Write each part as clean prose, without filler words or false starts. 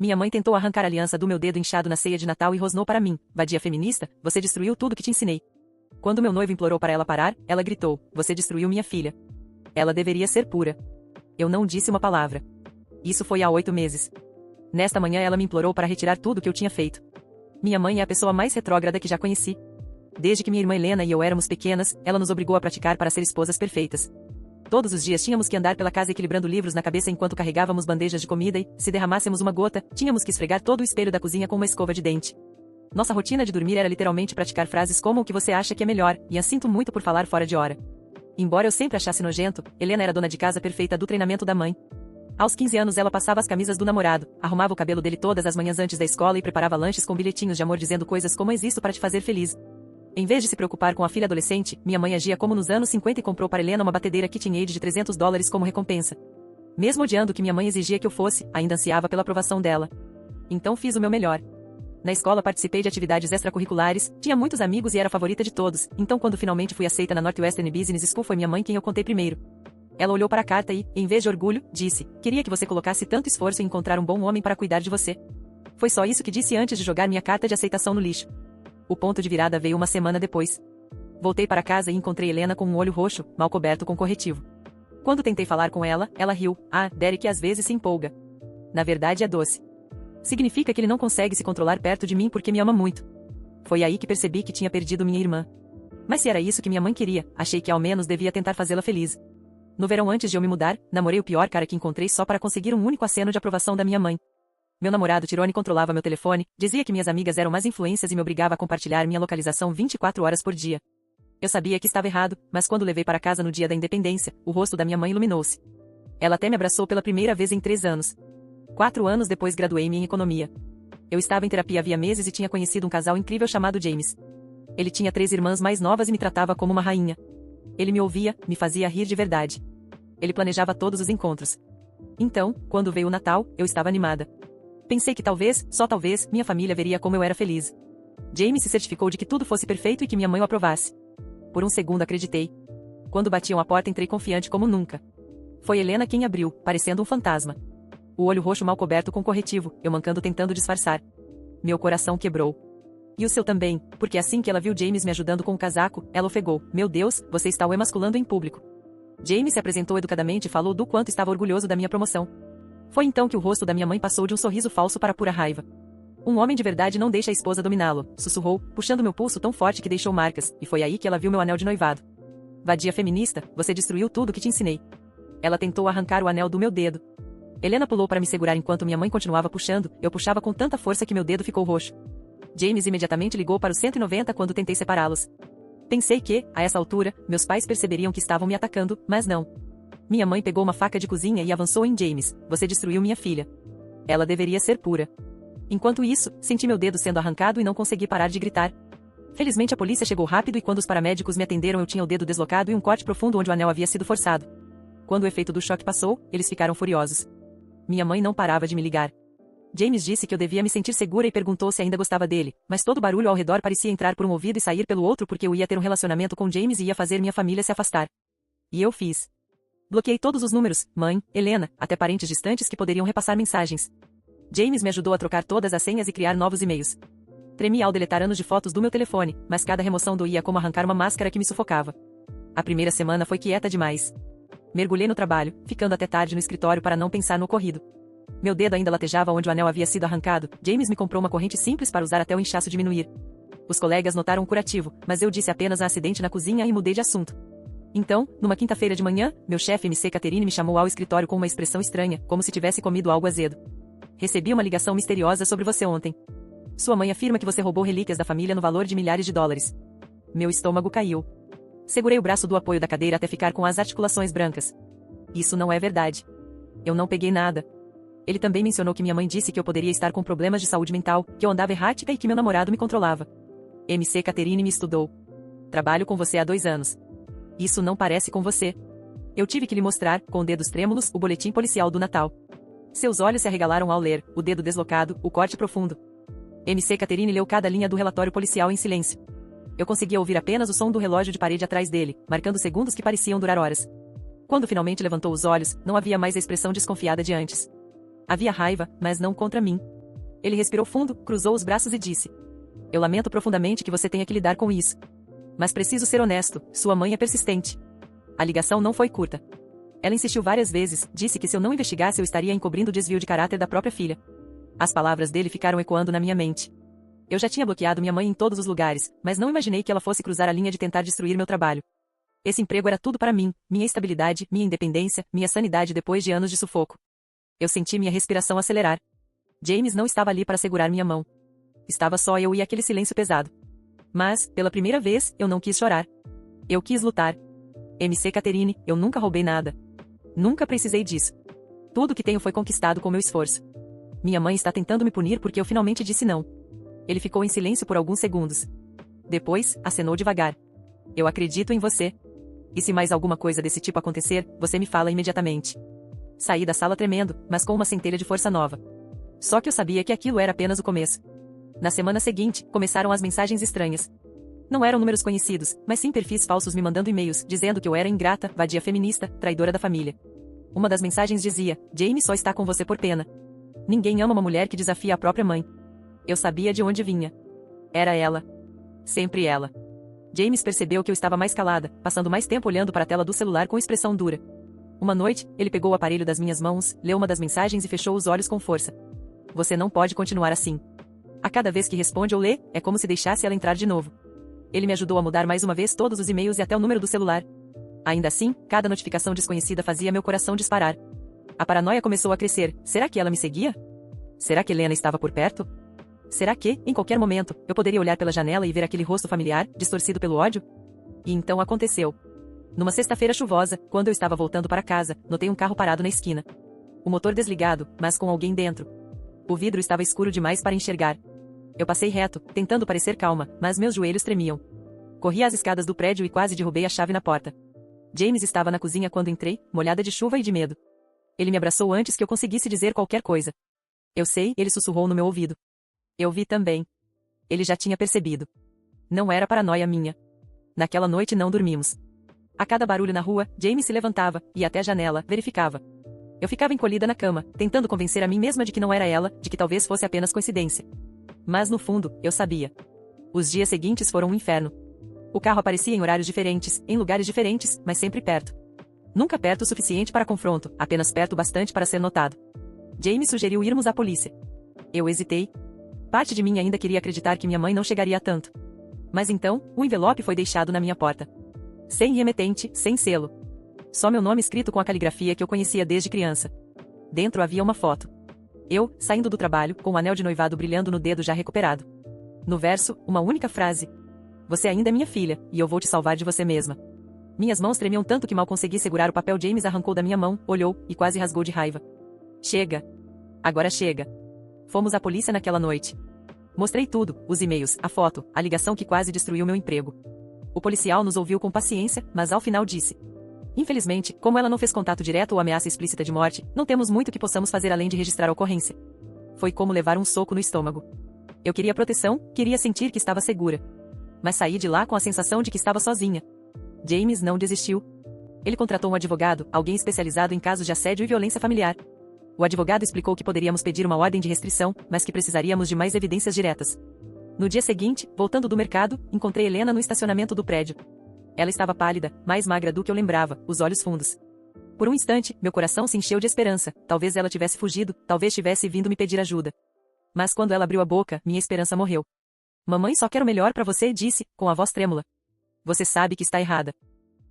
Minha mãe tentou arrancar a aliança do meu dedo inchado na ceia de Natal e rosnou para mim: vadia feminista, você destruiu tudo que te ensinei. Quando meu noivo implorou para ela parar, ela gritou: você destruiu minha filha. Ela deveria ser pura. Eu não disse uma palavra. Isso foi há 8 meses. Nesta manhã ela me implorou para retirar tudo o que eu tinha feito. Minha mãe é a pessoa mais retrógrada que já conheci. Desde que minha irmã Helena e eu éramos pequenas, ela nos obrigou a praticar para ser esposas perfeitas. Todos os dias tínhamos que andar pela casa equilibrando livros na cabeça enquanto carregávamos bandejas de comida e, se derramássemos uma gota, tínhamos que esfregar todo o espelho da cozinha com uma escova de dente. Nossa rotina de dormir era literalmente praticar frases como o que você acha que é melhor, e sinto muito por falar fora de hora. Embora eu sempre achasse nojento, Helena era dona de casa perfeita do treinamento da mãe. Aos 15 anos ela passava as camisas do namorado, arrumava o cabelo dele todas as manhãs antes da escola e preparava lanches com bilhetinhos de amor dizendo coisas como existo para te fazer feliz. Em vez de se preocupar com a filha adolescente, minha mãe agia como nos anos 50 e comprou para Helena uma batedeira KitchenAid de $300 como recompensa. Mesmo odiando o que minha mãe exigia que eu fosse, ainda ansiava pela aprovação dela. Então fiz o meu melhor. Na escola participei de atividades extracurriculares, tinha muitos amigos e era a favorita de todos, então quando finalmente fui aceita na Northwestern Business School foi minha mãe quem eu contei primeiro. Ela olhou para a carta e, em vez de orgulho, disse: queria que você colocasse tanto esforço em encontrar um bom homem para cuidar de você. Foi só isso que disse antes de jogar minha carta de aceitação no lixo. O ponto de virada veio uma semana depois. Voltei para casa e encontrei Helena com um olho roxo, mal coberto com corretivo. Quando tentei falar com ela, ela riu. Ah, Derek às vezes se empolga. Na verdade é doce. Significa que ele não consegue se controlar perto de mim porque me ama muito. Foi aí que percebi que tinha perdido minha irmã. Mas se era isso que minha mãe queria, achei que ao menos devia tentar fazê-la feliz. No verão antes de eu me mudar, namorei o pior cara que encontrei só para conseguir um único aceno de aprovação da minha mãe. Meu namorado Tirone controlava meu telefone, dizia que minhas amigas eram más influências e me obrigava a compartilhar minha localização 24 horas por dia. Eu sabia que estava errado, mas quando levei para casa no dia da independência, o rosto da minha mãe iluminou-se. Ela até me abraçou pela primeira vez em 3 anos. 4 anos depois graduei-me em economia. Eu estava em terapia havia meses e tinha conhecido um casal incrível chamado James. Ele tinha 3 irmãs mais novas e me tratava como uma rainha. Ele me ouvia, me fazia rir de verdade. Ele planejava todos os encontros. Então, quando veio o Natal, eu estava animada. Pensei que talvez, só talvez, minha família veria como eu era feliz. James se certificou de que tudo fosse perfeito e que minha mãe o aprovasse. Por um segundo acreditei. Quando batiam a porta entrei confiante como nunca. Foi Helena quem abriu, parecendo um fantasma. O olho roxo mal coberto com corretivo, eu mancando tentando disfarçar. Meu coração quebrou. E o seu também, porque assim que ela viu James me ajudando com o casaco, ela ofegou: meu Deus, você está o emasculando em público. James se apresentou educadamente e falou do quanto estava orgulhoso da minha promoção. Foi então que o rosto da minha mãe passou de um sorriso falso para pura raiva. Um homem de verdade não deixa a esposa dominá-lo, sussurrou, puxando meu pulso tão forte que deixou marcas, e foi aí que ela viu meu anel de noivado. Vadia feminista, você destruiu tudo que te ensinei. Ela tentou arrancar o anel do meu dedo. Helena pulou para me segurar enquanto minha mãe continuava puxando, eu puxava com tanta força que meu dedo ficou roxo. James imediatamente ligou para o 190 quando tentei separá-los. Pensei que, a essa altura, meus pais perceberiam que estavam me atacando, mas não. Minha mãe pegou uma faca de cozinha e avançou em James: você destruiu minha filha. Ela deveria ser pura. Enquanto isso, senti meu dedo sendo arrancado e não consegui parar de gritar. Felizmente a polícia chegou rápido e quando os paramédicos me atenderam eu tinha o dedo deslocado e um corte profundo onde o anel havia sido forçado. Quando o efeito do choque passou, eles ficaram furiosos. Minha mãe não parava de me ligar. James disse que eu devia me sentir segura e perguntou se ainda gostava dele, mas todo o barulho ao redor parecia entrar por um ouvido e sair pelo outro porque eu ia ter um relacionamento com James e ia fazer minha família se afastar. E eu fiz. Bloqueei todos os números, mãe, Helena, até parentes distantes que poderiam repassar mensagens. James me ajudou a trocar todas as senhas e criar novos e-mails. Tremi ao deletar anos de fotos do meu telefone, mas cada remoção doía como arrancar uma máscara que me sufocava. A primeira semana foi quieta demais. Mergulhei no trabalho, ficando até tarde no escritório para não pensar no ocorrido. Meu dedo ainda latejava onde o anel havia sido arrancado. James me comprou uma corrente simples para usar até o inchaço diminuir. Os colegas notaram o curativo, mas eu disse apenas acidente na cozinha e mudei de assunto. Então, numa quinta-feira de manhã, meu chefe MC Catherine me chamou ao escritório com uma expressão estranha, como se tivesse comido algo azedo. Recebi uma ligação misteriosa sobre você ontem. Sua mãe afirma que você roubou relíquias da família no valor de milhares de dólares. Meu estômago caiu. Segurei o braço do apoio da cadeira até ficar com as articulações brancas. Isso não é verdade. Eu não peguei nada. Ele também mencionou que minha mãe disse que eu poderia estar com problemas de saúde mental, que eu andava errática e que meu namorado me controlava. MC Catherine me estudou. Trabalho com você há 2 anos. Isso não parece com você. Eu tive que lhe mostrar, com dedos trêmulos, o boletim policial do Natal. Seus olhos se arregalaram ao ler, o dedo deslocado, o corte profundo. MC Catherine leu cada linha do relatório policial em silêncio. Eu conseguia ouvir apenas o som do relógio de parede atrás dele, marcando segundos que pareciam durar horas. Quando finalmente levantou os olhos, não havia mais a expressão desconfiada de antes. Havia raiva, mas não contra mim. Ele respirou fundo, cruzou os braços e disse: Eu lamento profundamente que você tenha que lidar com isso. Mas preciso ser honesto, sua mãe é persistente. A ligação não foi curta. Ela insistiu várias vezes, disse que se eu não investigasse eu estaria encobrindo o desvio de caráter da própria filha. As palavras dele ficaram ecoando na minha mente. Eu já tinha bloqueado minha mãe em todos os lugares, mas não imaginei que ela fosse cruzar a linha de tentar destruir meu trabalho. Esse emprego era tudo para mim, minha estabilidade, minha independência, minha sanidade depois de anos de sufoco. Eu senti minha respiração acelerar. James não estava ali para segurar minha mão. Estava só eu e aquele silêncio pesado. Mas, pela primeira vez, eu não quis chorar. Eu quis lutar. MC Catherine, eu nunca roubei nada. Nunca precisei disso. Tudo que tenho foi conquistado com meu esforço. Minha mãe está tentando me punir porque eu finalmente disse não. Ele ficou em silêncio por alguns segundos. Depois, acenou devagar. Eu acredito em você. E se mais alguma coisa desse tipo acontecer, você me fala imediatamente. Saí da sala tremendo, mas com uma centelha de força nova. Só que eu sabia que aquilo era apenas o começo. Na semana seguinte, começaram as mensagens estranhas. Não eram números conhecidos, mas sim perfis falsos me mandando e-mails, dizendo que eu era ingrata, vadia feminista, traidora da família. Uma das mensagens dizia: Jamie só está com você por pena. Ninguém ama uma mulher que desafia a própria mãe. Eu sabia de onde vinha. Era ela. Sempre ela. James percebeu que eu estava mais calada, passando mais tempo olhando para a tela do celular com expressão dura. Uma noite, ele pegou o aparelho das minhas mãos, leu uma das mensagens e fechou os olhos com força. Você não pode continuar assim. A cada vez que responde ou lê, é como se deixasse ela entrar de novo. Ele me ajudou a mudar mais uma vez todos os e-mails e até o número do celular. Ainda assim, cada notificação desconhecida fazia meu coração disparar. A paranoia começou a crescer. Será que ela me seguia? Será que Helena estava por perto? Será que, em qualquer momento, eu poderia olhar pela janela e ver aquele rosto familiar, distorcido pelo ódio? E então aconteceu. Numa sexta-feira chuvosa, quando eu estava voltando para casa, notei um carro parado na esquina. O motor desligado, mas com alguém dentro. O vidro estava escuro demais para enxergar. Eu passei reto, tentando parecer calma, mas meus joelhos tremiam. Corri as escadas do prédio e quase derrubei a chave na porta. James estava na cozinha quando entrei, molhada de chuva e de medo. Ele me abraçou antes que eu conseguisse dizer qualquer coisa. Eu sei, ele sussurrou no meu ouvido. Eu vi também. Ele já tinha percebido. Não era paranoia minha. Naquela noite não dormimos. A cada barulho na rua, James se levantava, ia até a janela, verificava. Eu ficava encolhida na cama, tentando convencer a mim mesma de que não era ela, de que talvez fosse apenas coincidência. Mas no fundo, eu sabia. Os dias seguintes foram um inferno. O carro aparecia em horários diferentes, em lugares diferentes, mas sempre perto. Nunca perto o suficiente para confronto, apenas perto o bastante para ser notado. James sugeriu irmos à polícia. Eu hesitei. Parte de mim ainda queria acreditar que minha mãe não chegaria a tanto. Mas então, o envelope foi deixado na minha porta. Sem remetente, sem selo. Só meu nome escrito com a caligrafia que eu conhecia desde criança. Dentro havia uma foto. Eu, saindo do trabalho, com o anel de noivado brilhando no dedo já recuperado. No verso, uma única frase. Você ainda é minha filha, e eu vou te salvar de você mesma. Minhas mãos tremiam tanto que mal consegui segurar o papel. James arrancou da minha mão, olhou, e quase rasgou de raiva. Chega. Agora chega. Fomos à polícia naquela noite. Mostrei tudo, os e-mails, a foto, a ligação que quase destruiu meu emprego. O policial nos ouviu com paciência, mas ao final disse: Infelizmente, como ela não fez contato direto ou ameaça explícita de morte, não temos muito que possamos fazer além de registrar a ocorrência. Foi como levar um soco no estômago. Eu queria proteção, queria sentir que estava segura. Mas saí de lá com a sensação de que estava sozinha. James não desistiu. Ele contratou um advogado, alguém especializado em casos de assédio e violência familiar. O advogado explicou que poderíamos pedir uma ordem de restrição, mas que precisaríamos de mais evidências diretas. No dia seguinte, voltando do mercado, encontrei Helena no estacionamento do prédio. Ela estava pálida, mais magra do que eu lembrava, os olhos fundos. Por um instante, meu coração se encheu de esperança. Talvez ela tivesse fugido, talvez tivesse vindo me pedir ajuda. Mas quando ela abriu a boca, minha esperança morreu. Mamãe só quer o melhor para você, disse, com a voz trêmula. Você sabe que está errada.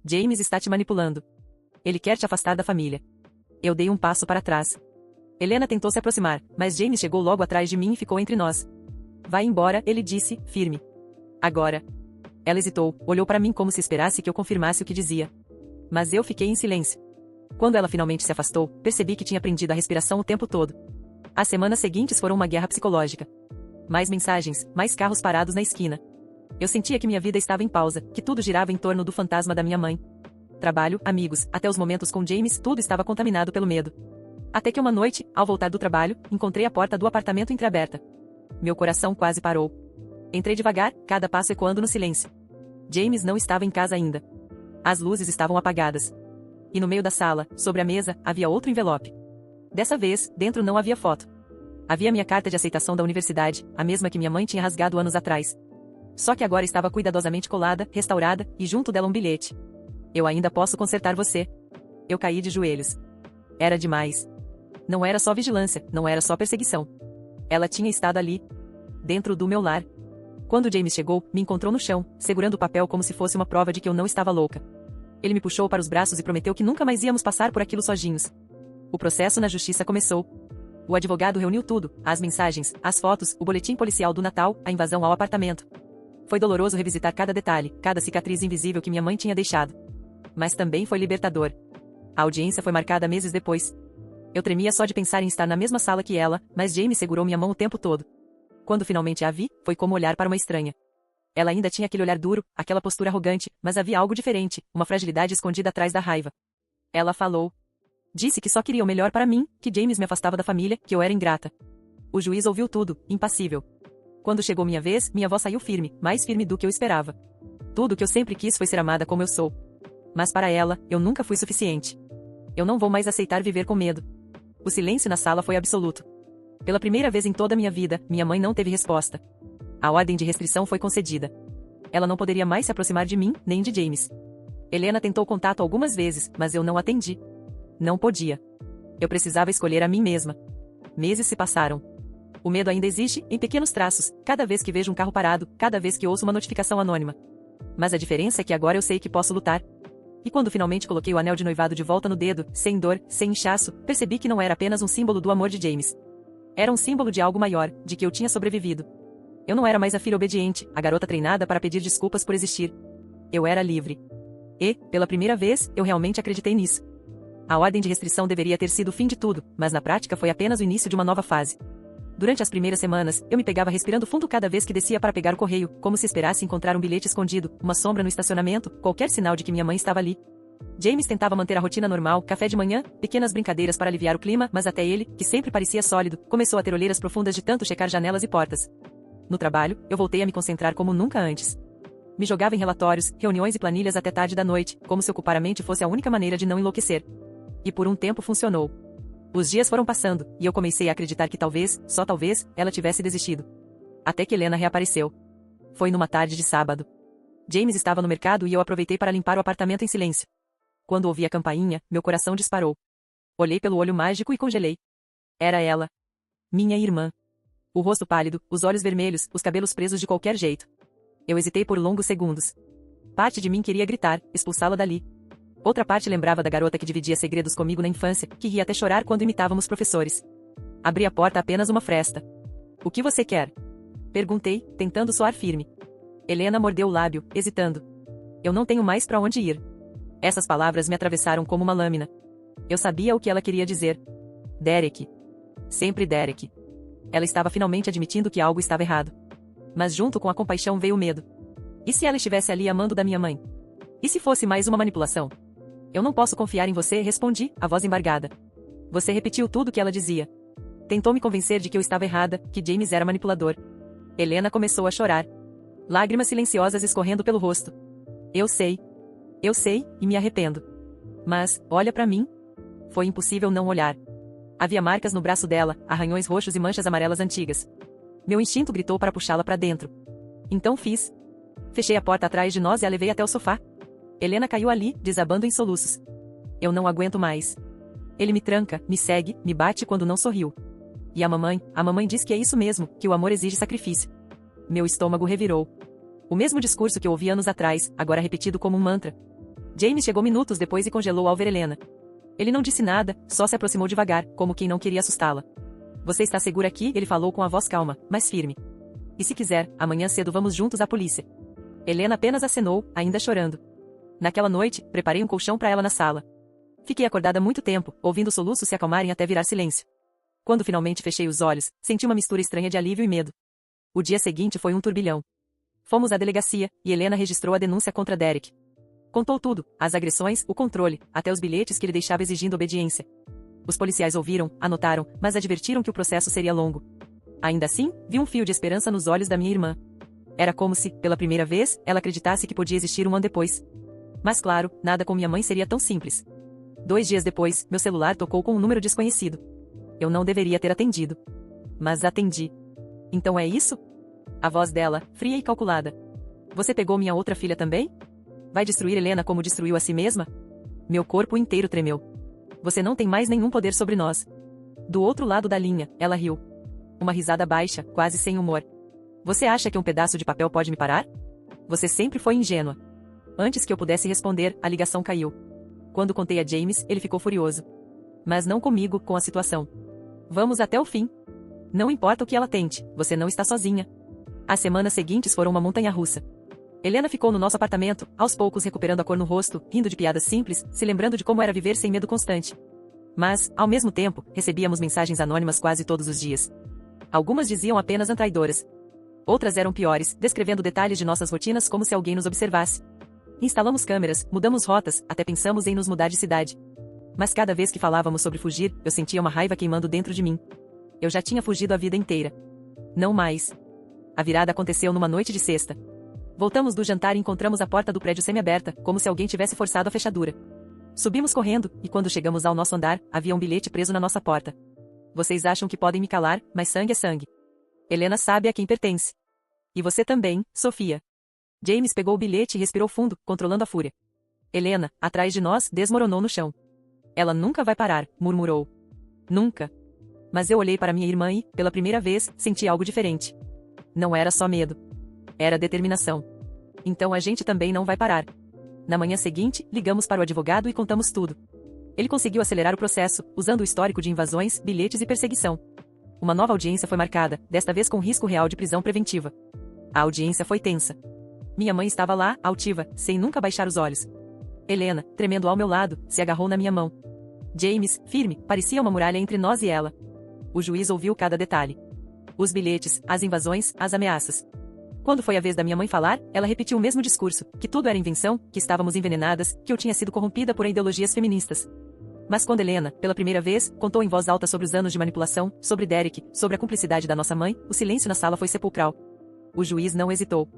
James está te manipulando. Ele quer te afastar da família. Eu dei um passo para trás. Helena tentou se aproximar, mas James chegou logo atrás de mim e ficou entre nós. Vai embora, ele disse, firme. Agora. Ela hesitou, olhou para mim como se esperasse que eu confirmasse o que dizia. Mas eu fiquei em silêncio. Quando ela finalmente se afastou, percebi que tinha prendido a respiração o tempo todo. As semanas seguintes foram uma guerra psicológica. Mais mensagens, mais carros parados na esquina. Eu sentia que minha vida estava em pausa, que tudo girava em torno do fantasma da minha mãe. Trabalho, amigos, até os momentos com James, tudo estava contaminado pelo medo. Até que uma noite, ao voltar do trabalho, encontrei a porta do apartamento entreaberta. Meu coração quase parou. Entrei devagar, cada passo ecoando no silêncio. James não estava em casa ainda. As luzes estavam apagadas. E no meio da sala, sobre a mesa, havia outro envelope. Dessa vez, dentro não havia foto. Havia minha carta de aceitação da universidade, a mesma que minha mãe tinha rasgado anos atrás. Só que agora estava cuidadosamente colada, restaurada, e junto dela um bilhete. Eu ainda posso consertar você. Eu caí de joelhos. Era demais. Não era só vigilância, não era só perseguição. Ela tinha estado ali. Dentro do meu lar. Quando James chegou, me encontrou no chão, segurando o papel como se fosse uma prova de que eu não estava louca. Ele me puxou para os braços e prometeu que nunca mais íamos passar por aquilo sozinhos. O processo na justiça começou. O advogado reuniu tudo, as mensagens, as fotos, o boletim policial do Natal, a invasão ao apartamento. Foi doloroso revisitar cada detalhe, cada cicatriz invisível que minha mãe tinha deixado. Mas também foi libertador. A audiência foi marcada meses depois. Eu tremia só de pensar em estar na mesma sala que ela, mas James segurou minha mão o tempo todo. Quando finalmente a vi, foi como olhar para uma estranha. Ela ainda tinha aquele olhar duro, aquela postura arrogante, mas havia algo diferente, uma fragilidade escondida atrás da raiva. Ela falou. Disse que só queria o melhor para mim, que James me afastava da família, que eu era ingrata. O juiz ouviu tudo, impassível. Quando chegou minha vez, minha voz saiu firme, mais firme do que eu esperava. Tudo que eu sempre quis foi ser amada como eu sou. Mas para ela, eu nunca fui suficiente. Eu não vou mais aceitar viver com medo. O silêncio na sala foi absoluto. Pela primeira vez em toda a minha vida, minha mãe não teve resposta. A ordem de restrição foi concedida. Ela não poderia mais se aproximar de mim, nem de James. Helena tentou contato algumas vezes, mas eu não atendi. Não podia. Eu precisava escolher a mim mesma. Meses se passaram. O medo ainda existe, em pequenos traços, cada vez que vejo um carro parado, cada vez que ouço uma notificação anônima. Mas a diferença é que agora eu sei que posso lutar. E quando finalmente coloquei o anel de noivado de volta no dedo, sem dor, sem inchaço, percebi que não era apenas um símbolo do amor de James. Era um símbolo de algo maior, de que eu tinha sobrevivido. Eu não era mais a filha obediente, a garota treinada para pedir desculpas por existir. Eu era livre. E, pela primeira vez, eu realmente acreditei nisso. A ordem de restrição deveria ter sido o fim de tudo, mas na prática foi apenas o início de uma nova fase. Durante as primeiras semanas, eu me pegava respirando fundo cada vez que descia para pegar o correio, como se esperasse encontrar um bilhete escondido, uma sombra no estacionamento, qualquer sinal de que minha mãe estava ali. James tentava manter a rotina normal, café de manhã, pequenas brincadeiras para aliviar o clima, mas até ele, que sempre parecia sólido, começou a ter olheiras profundas de tanto checar janelas e portas. No trabalho, eu voltei a me concentrar como nunca antes. Me jogava em relatórios, reuniões e planilhas até tarde da noite, como se ocupar a mente fosse a única maneira de não enlouquecer. E por um tempo funcionou. Os dias foram passando, e eu comecei a acreditar que talvez, só talvez, ela tivesse desistido. Até que Helena reapareceu. Foi numa tarde de sábado. James estava no mercado e eu aproveitei para limpar o apartamento em silêncio. Quando ouvi a campainha, meu coração disparou. Olhei pelo olho mágico e congelei. Era ela. Minha irmã. O rosto pálido, os olhos vermelhos, os cabelos presos de qualquer jeito. Eu hesitei por longos segundos. Parte de mim queria gritar, expulsá-la dali. Outra parte lembrava da garota que dividia segredos comigo na infância, que ria até chorar quando imitávamos professores. Abri a porta apenas uma fresta. O que você quer? Perguntei, tentando soar firme. Helena mordeu o lábio, hesitando. Eu não tenho mais para onde ir. Essas palavras me atravessaram como uma lâmina. Eu sabia o que ela queria dizer. Derek. Sempre Derek. Ela estava finalmente admitindo que algo estava errado. Mas junto com a compaixão veio o medo. E se ela estivesse ali amando da minha mãe? E se fosse mais uma manipulação? Eu não posso confiar em você, respondi, a voz embargada. Você repetiu tudo o que ela dizia. Tentou me convencer de que eu estava errada, que James era manipulador. Helena começou a chorar. Lágrimas silenciosas escorrendo pelo rosto. Eu sei, e me arrependo. Mas, olha para mim. Foi impossível não olhar. Havia marcas no braço dela, arranhões roxos e manchas amarelas antigas. Meu instinto gritou para puxá-la para dentro. Então fiz. Fechei a porta atrás de nós e a levei até o sofá. Helena caiu ali, desabando em soluços. Eu não aguento mais. Ele me tranca, me segue, me bate quando não sorriu. E a mamãe diz que é isso mesmo, que o amor exige sacrifício. Meu estômago revirou. O mesmo discurso que eu ouvi anos atrás, agora repetido como um mantra. James chegou minutos depois e congelou ao ver Helena. Ele não disse nada, só se aproximou devagar, como quem não queria assustá-la. Você está segura aqui? Ele falou com a voz calma, mas firme. E se quiser, amanhã cedo vamos juntos à polícia. Helena apenas acenou, ainda chorando. Naquela noite, preparei um colchão para ela na sala. Fiquei acordada muito tempo, ouvindo soluços se acalmarem até virar silêncio. Quando finalmente fechei os olhos, senti uma mistura estranha de alívio e medo. O dia seguinte foi um turbilhão. Fomos à delegacia, e Helena registrou a denúncia contra Derek. Contou tudo, as agressões, o controle, até os bilhetes que ele deixava exigindo obediência. Os policiais ouviram, anotaram, mas advertiram que o processo seria longo. Ainda assim, vi um fio de esperança nos olhos da minha irmã. Era como se, pela primeira vez, ela acreditasse que podia existir um ano depois. Mas claro, nada com minha mãe seria tão simples. 2 dias depois, meu celular tocou com um número desconhecido. Eu não deveria ter atendido. Mas atendi. Então é isso? A voz dela, fria e calculada. Você pegou minha outra filha também? Vai destruir Helena como destruiu a si mesma? Meu corpo inteiro tremeu. Você não tem mais nenhum poder sobre nós. Do outro lado da linha, ela riu. Uma risada baixa, quase sem humor. Você acha que um pedaço de papel pode me parar? Você sempre foi ingênua. Antes que eu pudesse responder, a ligação caiu. Quando contei a James, ele ficou furioso. Mas não comigo, com a situação. Vamos até o fim. Não importa o que ela tente, você não está sozinha. As semanas seguintes foram uma montanha-russa. Helena ficou no nosso apartamento, aos poucos recuperando a cor no rosto, rindo de piadas simples, se lembrando de como era viver sem medo constante. Mas, ao mesmo tempo, recebíamos mensagens anônimas quase todos os dias. Algumas diziam apenas traidoras. Outras eram piores, descrevendo detalhes de nossas rotinas como se alguém nos observasse. Instalamos câmeras, mudamos rotas, até pensamos em nos mudar de cidade. Mas cada vez que falávamos sobre fugir, eu sentia uma raiva queimando dentro de mim. Eu já tinha fugido a vida inteira. Não mais. A virada aconteceu numa noite de sexta. Voltamos do jantar e encontramos a porta do prédio semi-aberta, como se alguém tivesse forçado a fechadura. Subimos correndo, e quando chegamos ao nosso andar, havia um bilhete preso na nossa porta. Vocês acham que podem me calar, mas sangue é sangue. Helena sabe a quem pertence. E você também, Sofia. James pegou o bilhete e respirou fundo, controlando a fúria. Helena, atrás de nós, desmoronou no chão. Ela nunca vai parar, murmurou. Nunca. Mas eu olhei para minha irmã e, pela primeira vez, senti algo diferente. Não era só medo. Era determinação. Então a gente também não vai parar. Na manhã seguinte, ligamos para o advogado e contamos tudo. Ele conseguiu acelerar o processo, usando o histórico de invasões, bilhetes e perseguição. Uma nova audiência foi marcada, desta vez com risco real de prisão preventiva. A audiência foi tensa. Minha mãe estava lá, altiva, sem nunca baixar os olhos. Helena, tremendo ao meu lado, se agarrou na minha mão. James, firme, parecia uma muralha entre nós e ela. O juiz ouviu cada detalhe. Os bilhetes, as invasões, as ameaças. Quando foi a vez da minha mãe falar, ela repetiu o mesmo discurso, que tudo era invenção, que estávamos envenenadas, que eu tinha sido corrompida por ideologias feministas. Mas quando Helena, pela primeira vez, contou em voz alta sobre os anos de manipulação, sobre Derek, sobre a cumplicidade da nossa mãe, o silêncio na sala foi sepulcral. O juiz não hesitou.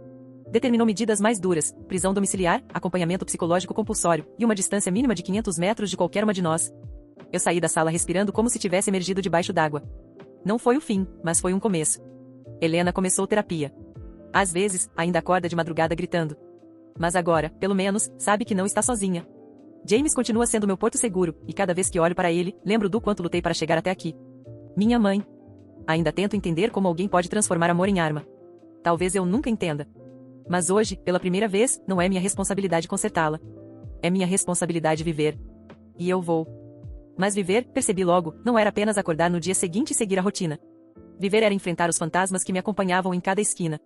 Determinou medidas mais duras, prisão domiciliar, acompanhamento psicológico compulsório, e uma distância mínima de 500 metros de qualquer uma de nós. Eu saí da sala respirando como se tivesse emergido debaixo d'água. Não foi o fim, mas foi um começo. Helena começou terapia. Às vezes, ainda acorda de madrugada gritando. Mas agora, pelo menos, sabe que não está sozinha. James continua sendo meu porto seguro, e cada vez que olho para ele, lembro do quanto lutei para chegar até aqui. Minha mãe. Ainda tento entender como alguém pode transformar amor em arma. Talvez eu nunca entenda. Mas hoje, pela primeira vez, não é minha responsabilidade consertá-la. É minha responsabilidade viver. E eu vou. Mas viver, percebi logo, não era apenas acordar no dia seguinte e seguir a rotina. Viver era enfrentar os fantasmas que me acompanhavam em cada esquina.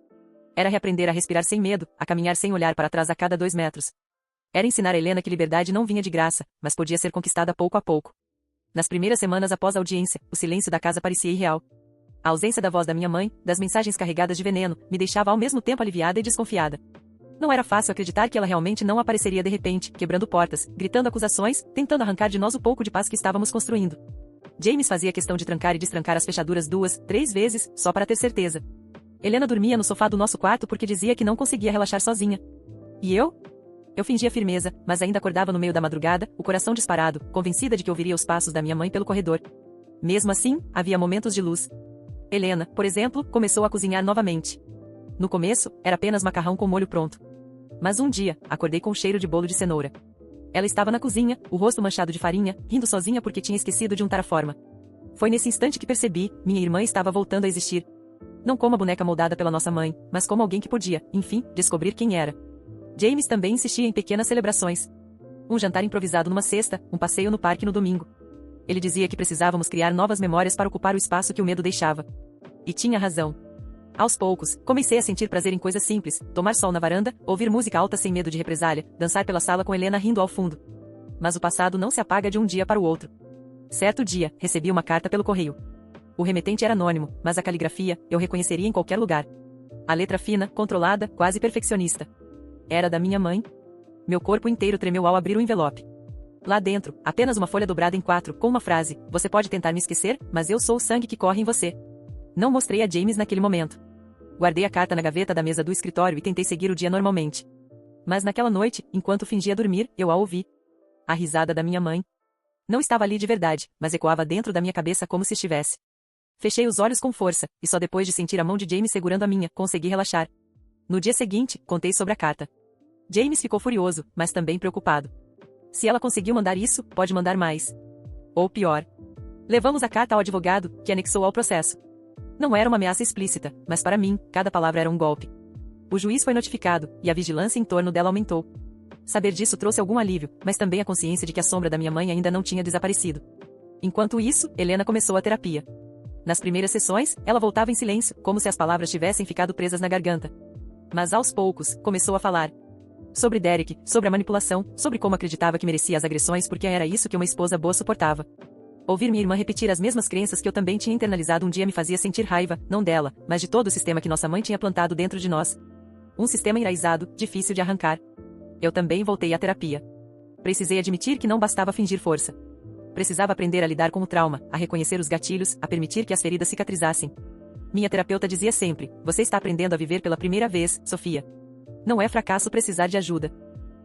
Era reaprender a respirar sem medo, a caminhar sem olhar para trás a cada 2 metros. Era ensinar a Helena que liberdade não vinha de graça, mas podia ser conquistada pouco a pouco. Nas primeiras semanas após a audiência, o silêncio da casa parecia irreal. A ausência da voz da minha mãe, das mensagens carregadas de veneno, me deixava ao mesmo tempo aliviada e desconfiada. Não era fácil acreditar que ela realmente não apareceria de repente, quebrando portas, gritando acusações, tentando arrancar de nós o pouco de paz que estávamos construindo. James fazia questão de trancar e destrancar as fechaduras 2, 3 vezes, só para ter certeza. Helena dormia no sofá do nosso quarto porque dizia que não conseguia relaxar sozinha. E eu? Eu fingia firmeza, mas ainda acordava no meio da madrugada, o coração disparado, convencida de que ouviria os passos da minha mãe pelo corredor. Mesmo assim, havia momentos de luz. Helena, por exemplo, começou a cozinhar novamente. No começo, era apenas macarrão com molho pronto. Mas um dia, acordei com o cheiro de bolo de cenoura. Ela estava na cozinha, o rosto manchado de farinha, rindo sozinha porque tinha esquecido de untar a forma. Foi nesse instante que percebi, minha irmã estava voltando a existir. Não como a boneca moldada pela nossa mãe, mas como alguém que podia, enfim, descobrir quem era. James também insistia em pequenas celebrações. Um jantar improvisado numa sexta, um passeio no parque no domingo. Ele dizia que precisávamos criar novas memórias para ocupar o espaço que o medo deixava. E tinha razão. Aos poucos, comecei a sentir prazer em coisas simples, tomar sol na varanda, ouvir música alta sem medo de represália, dançar pela sala com Helena rindo ao fundo. Mas o passado não se apaga de um dia para o outro. Certo dia, recebi uma carta pelo correio. O remetente era anônimo, mas a caligrafia, eu reconheceria em qualquer lugar. A letra fina, controlada, quase perfeccionista. Era da minha mãe. Meu corpo inteiro tremeu ao abrir o envelope. Lá dentro, apenas uma folha dobrada em 4, com uma frase: "Você pode tentar me esquecer, mas eu sou o sangue que corre em você." Não mostrei a James naquele momento. Guardei a carta na gaveta da mesa do escritório e tentei seguir o dia normalmente. Mas naquela noite, enquanto fingia dormir, eu a ouvi. A risada da minha mãe. Não estava ali de verdade, mas ecoava dentro da minha cabeça como se estivesse. Fechei os olhos com força, e só depois de sentir a mão de James segurando a minha, consegui relaxar. No dia seguinte, contei sobre a carta. James ficou furioso, mas também preocupado. Se ela conseguiu mandar isso, pode mandar mais. Ou pior. Levamos a carta ao advogado, que anexou ao processo. Não era uma ameaça explícita, mas para mim, cada palavra era um golpe. O juiz foi notificado, e a vigilância em torno dela aumentou. Saber disso trouxe algum alívio, mas também a consciência de que a sombra da minha mãe ainda não tinha desaparecido. Enquanto isso, Helena começou a terapia. Nas primeiras sessões, ela voltava em silêncio, como se as palavras tivessem ficado presas na garganta. Mas aos poucos, começou a falar. Sobre Derek, sobre a manipulação, sobre como acreditava que merecia as agressões porque era isso que uma esposa boa suportava. Ouvir minha irmã repetir as mesmas crenças que eu também tinha internalizado um dia me fazia sentir raiva, não dela, mas de todo o sistema que nossa mãe tinha plantado dentro de nós. Um sistema enraizado, difícil de arrancar. Eu também voltei à terapia. Precisei admitir que não bastava fingir força. Precisava aprender a lidar com o trauma, a reconhecer os gatilhos, a permitir que as feridas cicatrizassem. Minha terapeuta dizia sempre, você está aprendendo a viver pela primeira vez, Sofia. Não é fracasso precisar de ajuda.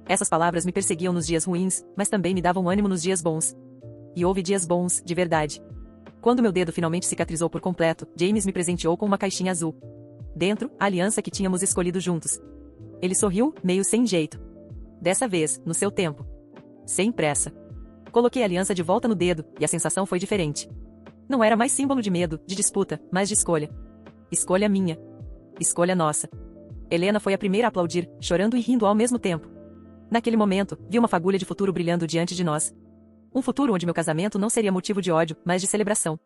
Essas palavras me perseguiam nos dias ruins, mas também me davam ânimo nos dias bons. E houve dias bons, de verdade. Quando meu dedo finalmente cicatrizou por completo, James me presenteou com uma caixinha azul. Dentro, a aliança que tínhamos escolhido juntos. Ele sorriu, meio sem jeito. Dessa vez, no seu tempo. Sem pressa. Coloquei a aliança de volta no dedo, e a sensação foi diferente. Não era mais símbolo de medo, de disputa, mas de escolha. Escolha minha. Escolha nossa. Helena foi a primeira a aplaudir, chorando e rindo ao mesmo tempo. Naquele momento, vi uma fagulha de futuro brilhando diante de nós. Um futuro onde meu casamento não seria motivo de ódio, mas de celebração.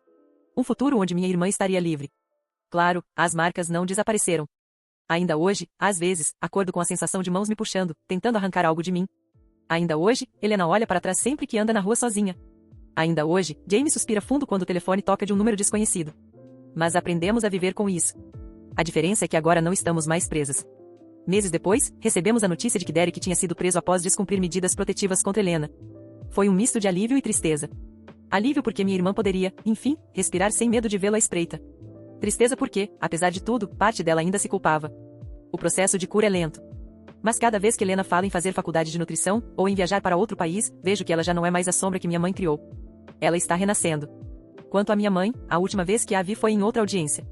Um futuro onde minha irmã estaria livre. Claro, as marcas não desapareceram. Ainda hoje, às vezes, acordo com a sensação de mãos me puxando, tentando arrancar algo de mim. Ainda hoje, Helena olha para trás sempre que anda na rua sozinha. Ainda hoje, James suspira fundo quando o telefone toca de um número desconhecido. Mas aprendemos a viver com isso. A diferença é que agora não estamos mais presas. Meses depois, recebemos a notícia de que Derek tinha sido preso após descumprir medidas protetivas contra Helena. Foi um misto de alívio e tristeza. Alívio porque minha irmã poderia, enfim, respirar sem medo de vê-la à espreita. Tristeza porque, apesar de tudo, parte dela ainda se culpava. O processo de cura é lento. Mas cada vez que Helena fala em fazer faculdade de nutrição, ou em viajar para outro país, vejo que ela já não é mais a sombra que minha mãe criou. Ela está renascendo. Quanto à minha mãe, a última vez que a vi foi em outra audiência.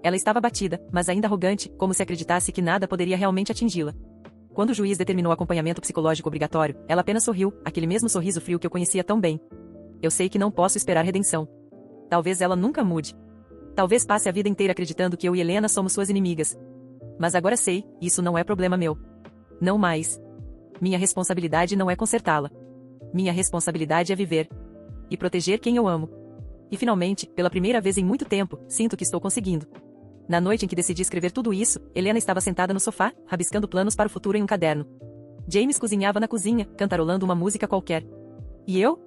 Ela estava abatida, mas ainda arrogante, como se acreditasse que nada poderia realmente atingi-la. Quando o juiz determinou acompanhamento psicológico obrigatório, ela apenas sorriu, aquele mesmo sorriso frio que eu conhecia tão bem. Eu sei que não posso esperar redenção. Talvez ela nunca mude. Talvez passe a vida inteira acreditando que eu e Helena somos suas inimigas. Mas agora sei, isso não é problema meu. Não mais. Minha responsabilidade não é consertá-la. Minha responsabilidade é viver. E proteger quem eu amo. E finalmente, pela primeira vez em muito tempo, sinto que estou conseguindo. Na noite em que decidi escrever tudo isso, Helena estava sentada no sofá, rabiscando planos para o futuro em um caderno. James cozinhava na cozinha, cantarolando uma música qualquer. E eu?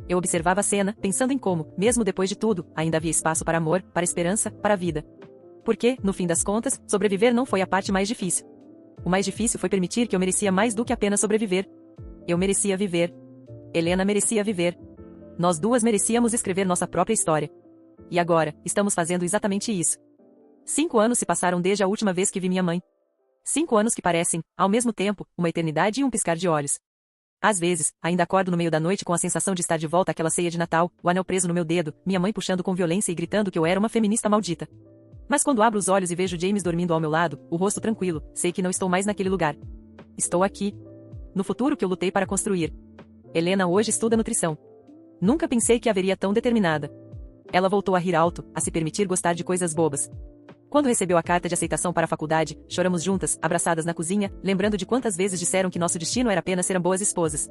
Eu observava a cena, pensando em como, mesmo depois de tudo, ainda havia espaço para amor, para esperança, para a vida. Porque, no fim das contas, sobreviver não foi a parte mais difícil. O mais difícil foi permitir que eu merecia mais do que apenas sobreviver. Eu merecia viver. Helena merecia viver. Nós duas merecíamos escrever nossa própria história. E agora, estamos fazendo exatamente isso. 5 anos se passaram desde a última vez que vi minha mãe. 5 anos que parecem, ao mesmo tempo, uma eternidade e um piscar de olhos. Às vezes, ainda acordo no meio da noite com a sensação de estar de volta àquela ceia de Natal, o anel preso no meu dedo, minha mãe puxando com violência e gritando que eu era uma feminista maldita. Mas quando abro os olhos e vejo James dormindo ao meu lado, o rosto tranquilo, sei que não estou mais naquele lugar. Estou aqui. No futuro que eu lutei para construir. Helena hoje estuda nutrição. Nunca pensei que a veria tão determinada. Ela voltou a rir alto, a se permitir gostar de coisas bobas. Quando recebeu a carta de aceitação para a faculdade, choramos juntas, abraçadas na cozinha, lembrando de quantas vezes disseram que nosso destino era apenas ser boas esposas.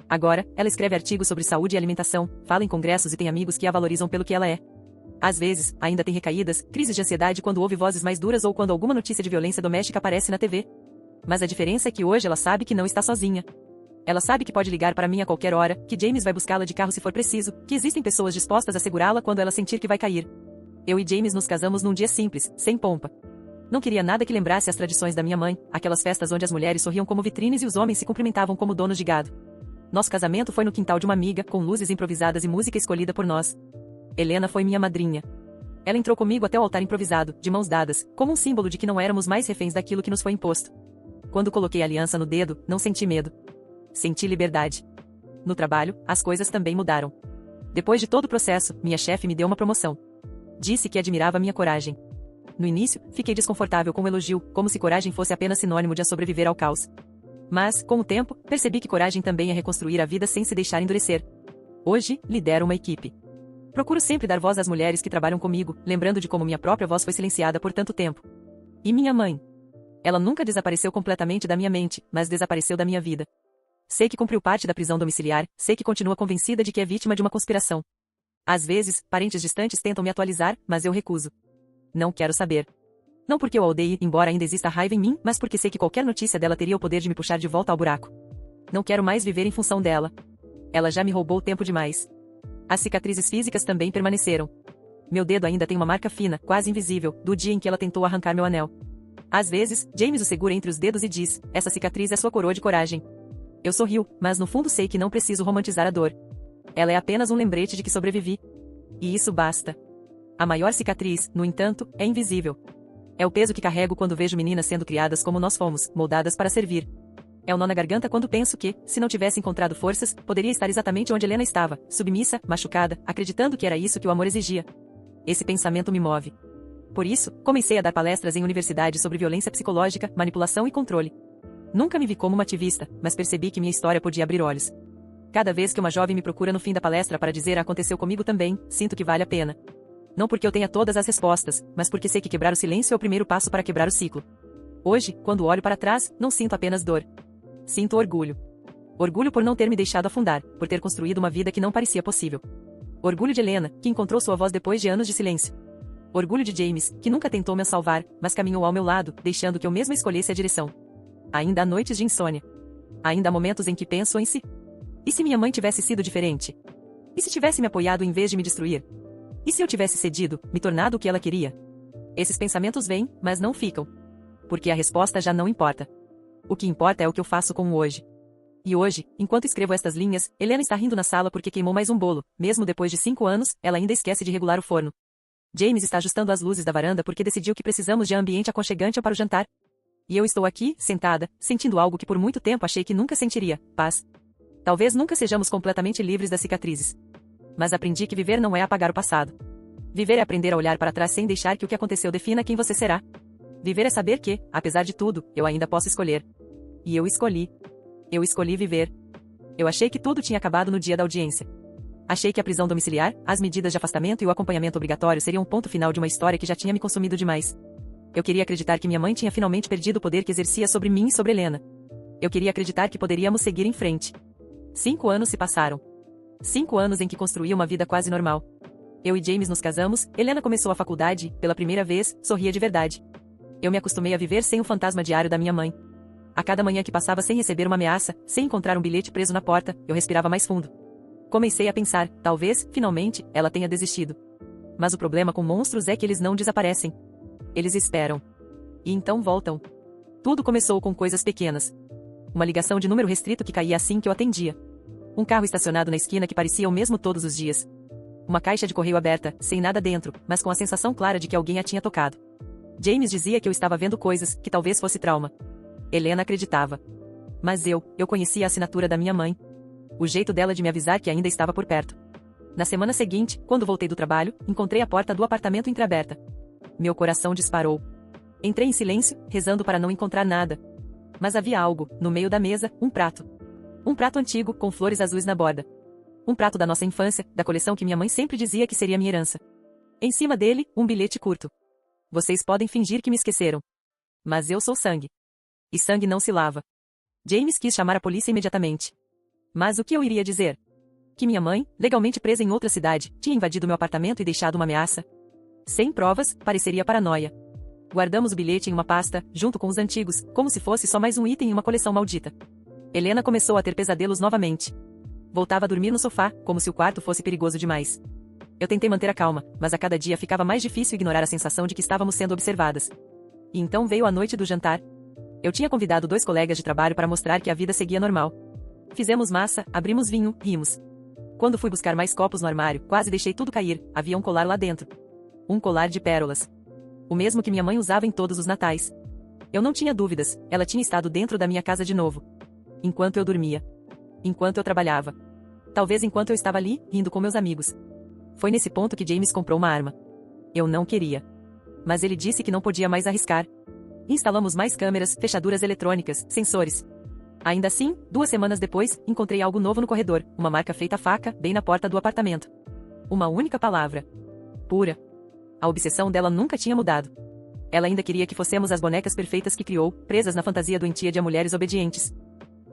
Agora, ela escreve artigos sobre saúde e alimentação, fala em congressos e tem amigos que a valorizam pelo que ela é. Às vezes, ainda tem recaídas, crises de ansiedade quando ouve vozes mais duras ou quando alguma notícia de violência doméstica aparece na TV. Mas a diferença é que hoje ela sabe que não está sozinha. Ela sabe que pode ligar para mim a qualquer hora, que James vai buscá-la de carro se for preciso, que existem pessoas dispostas a segurá-la quando ela sentir que vai cair. Eu e James nos casamos num dia simples, sem pompa. Não queria nada que lembrasse as tradições da minha mãe, aquelas festas onde as mulheres sorriam como vitrines e os homens se cumprimentavam como donos de gado. Nosso casamento foi no quintal de uma amiga, com luzes improvisadas e música escolhida por nós. Helena foi minha madrinha. Ela entrou comigo até o altar improvisado, de mãos dadas, como um símbolo de que não éramos mais reféns daquilo que nos foi imposto. Quando coloquei a aliança no dedo, não senti medo. Senti liberdade. No trabalho, as coisas também mudaram. Depois de todo o processo, minha chefe me deu uma promoção. Disse que admirava minha coragem. No início, fiquei desconfortável com o elogio, como se coragem fosse apenas sinônimo de sobreviver ao caos. Mas, com o tempo, percebi que coragem também é reconstruir a vida sem se deixar endurecer. Hoje, lidero uma equipe. Procuro sempre dar voz às mulheres que trabalham comigo, lembrando de como minha própria voz foi silenciada por tanto tempo. E minha mãe? Ela nunca desapareceu completamente da minha mente, mas desapareceu da minha vida. Sei que cumpriu parte da prisão domiciliar, sei que continua convencida de que é vítima de uma conspiração. Às vezes, parentes distantes tentam me atualizar, mas eu recuso. Não quero saber. Não porque eu a odeie, embora ainda exista raiva em mim, mas porque sei que qualquer notícia dela teria o poder de me puxar de volta ao buraco. Não quero mais viver em função dela. Ela já me roubou tempo demais. As cicatrizes físicas também permaneceram. Meu dedo ainda tem uma marca fina, quase invisível, do dia em que ela tentou arrancar meu anel. Às vezes, James o segura entre os dedos e diz, essa cicatriz é sua coroa de coragem. Eu sorrio, mas no fundo sei que não preciso romantizar a dor. Ela é apenas um lembrete de que sobrevivi. E isso basta. A maior cicatriz, no entanto, é invisível. É o peso que carrego quando vejo meninas sendo criadas como nós fomos, moldadas para servir. É o nó na garganta quando penso que, se não tivesse encontrado forças, poderia estar exatamente onde Helena estava, submissa, machucada, acreditando que era isso que o amor exigia. Esse pensamento me move. Por isso, comecei a dar palestras em universidades sobre violência psicológica, manipulação e controle. Nunca me vi como uma ativista, mas percebi que minha história podia abrir olhos. Cada vez que uma jovem me procura no fim da palestra para dizer aconteceu comigo também, sinto que vale a pena. Não porque eu tenha todas as respostas, mas porque sei que quebrar o silêncio é o primeiro passo para quebrar o ciclo. Hoje, quando olho para trás, não sinto apenas dor. Sinto orgulho. Orgulho por não ter me deixado afundar, por ter construído uma vida que não parecia possível. Orgulho de Helena, que encontrou sua voz depois de anos de silêncio. Orgulho de James, que nunca tentou me salvar, mas caminhou ao meu lado, deixando que eu mesma escolhesse a direção. Ainda há noites de insônia. Ainda há momentos em que penso em si. E se minha mãe tivesse sido diferente? E se tivesse me apoiado em vez de me destruir? E se eu tivesse cedido, me tornado o que ela queria? Esses pensamentos vêm, mas não ficam. Porque a resposta já não importa. O que importa é o que eu faço com o hoje. E hoje, enquanto escrevo estas linhas, Helena está rindo na sala porque queimou mais um bolo. Mesmo depois de 5 anos, ela ainda esquece de regular o forno. James está ajustando as luzes da varanda porque decidiu que precisamos de ambiente aconchegante para o jantar. E eu estou aqui, sentada, sentindo algo que por muito tempo achei que nunca sentiria, paz. Talvez nunca sejamos completamente livres das cicatrizes. Mas aprendi que viver não é apagar o passado. Viver é aprender a olhar para trás sem deixar que o que aconteceu defina quem você será. Viver é saber que, apesar de tudo, eu ainda posso escolher. E eu escolhi. Eu escolhi viver. Eu achei que tudo tinha acabado no dia da audiência. Achei que a prisão domiciliar, as medidas de afastamento e o acompanhamento obrigatório seriam um ponto final de uma história que já tinha me consumido demais. Eu queria acreditar que minha mãe tinha finalmente perdido o poder que exercia sobre mim e sobre Helena. Eu queria acreditar que poderíamos seguir em frente. 5 anos se passaram. 5 anos em que construí uma vida quase normal. Eu e James nos casamos, Helena começou a faculdade e, pela primeira vez, sorria de verdade. Eu me acostumei a viver sem o fantasma diário da minha mãe. A cada manhã que passava sem receber uma ameaça, sem encontrar um bilhete preso na porta, eu respirava mais fundo. Comecei a pensar, talvez, finalmente, ela tenha desistido. Mas o problema com monstros é que eles não desaparecem. Eles esperam. E então voltam. Tudo começou com coisas pequenas. Uma ligação de número restrito que caía assim que eu atendia. Um carro estacionado na esquina que parecia o mesmo todos os dias. Uma caixa de correio aberta, sem nada dentro, mas com a sensação clara de que alguém a tinha tocado. James dizia que eu estava vendo coisas, que talvez fosse trauma. Helena acreditava. Mas eu conhecia a assinatura da minha mãe. O jeito dela de me avisar que ainda estava por perto. Na semana seguinte, quando voltei do trabalho, encontrei a porta do apartamento entreaberta. Meu coração disparou. Entrei em silêncio, rezando para não encontrar nada. Mas havia algo, no meio da mesa, um prato. Um prato antigo, com flores azuis na borda. Um prato da nossa infância, da coleção que minha mãe sempre dizia que seria minha herança. Em cima dele, um bilhete curto. Vocês podem fingir que me esqueceram. Mas eu sou sangue. E sangue não se lava. James quis chamar a polícia imediatamente. Mas o que eu iria dizer? Que minha mãe, legalmente presa em outra cidade, tinha invadido meu apartamento e deixado uma ameaça? Sem provas, pareceria paranoia. Guardamos o bilhete em uma pasta, junto com os antigos, como se fosse só mais um item em uma coleção maldita. Helena começou a ter pesadelos novamente. Voltava a dormir no sofá, como se o quarto fosse perigoso demais. Eu tentei manter a calma, mas a cada dia ficava mais difícil ignorar a sensação de que estávamos sendo observadas. E então veio a noite do jantar. Eu tinha convidado 2 colegas de trabalho para mostrar que a vida seguia normal. Fizemos massa, abrimos vinho, rimos. Quando fui buscar mais copos no armário, quase deixei tudo cair, havia um colar lá dentro. Um colar de pérolas. O mesmo que minha mãe usava em todos os natais. Eu não tinha dúvidas, ela tinha estado dentro da minha casa de novo. Enquanto eu dormia. Enquanto eu trabalhava. Talvez enquanto eu estava ali, rindo com meus amigos. Foi nesse ponto que James comprou uma arma. Eu não queria. Mas ele disse que não podia mais arriscar. Instalamos mais câmeras, fechaduras eletrônicas, sensores. Ainda assim, 2 semanas depois, encontrei algo novo no corredor, uma marca feita à faca, bem na porta do apartamento. Uma única palavra. Pura. A obsessão dela nunca tinha mudado. Ela ainda queria que fossemos as bonecas perfeitas que criou, presas na fantasia doentia de mulheres obedientes.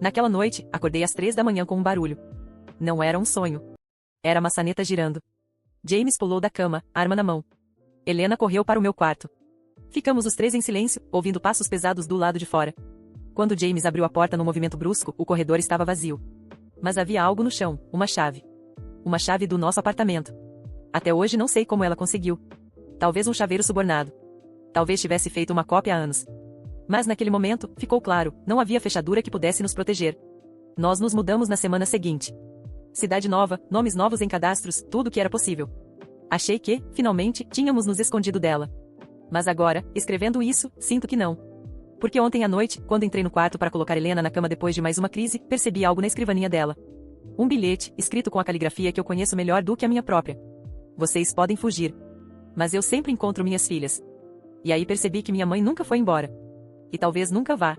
Naquela noite, acordei às 3 da manhã com um barulho. Não era um sonho. Era a maçaneta girando. James pulou da cama, arma na mão. Helena correu para o meu quarto. Ficamos os 3 em silêncio, ouvindo passos pesados do lado de fora. Quando James abriu a porta num movimento brusco, o corredor estava vazio. Mas havia algo no chão, uma chave. Uma chave do nosso apartamento. Até hoje não sei como ela conseguiu. Talvez um chaveiro subornado. Talvez tivesse feito uma cópia há anos. Mas naquele momento, ficou claro, não havia fechadura que pudesse nos proteger. Nós nos mudamos na semana seguinte. Cidade nova, nomes novos em cadastros, tudo o que era possível. Achei que, finalmente, tínhamos nos escondido dela. Mas agora, escrevendo isso, sinto que não. Porque ontem à noite, quando entrei no quarto para colocar Helena na cama depois de mais uma crise, percebi algo na escrivaninha dela. Um bilhete, escrito com a caligrafia que eu conheço melhor do que a minha própria. Vocês podem fugir. Mas eu sempre encontro minhas filhas. E aí percebi que minha mãe nunca foi embora. E talvez nunca vá.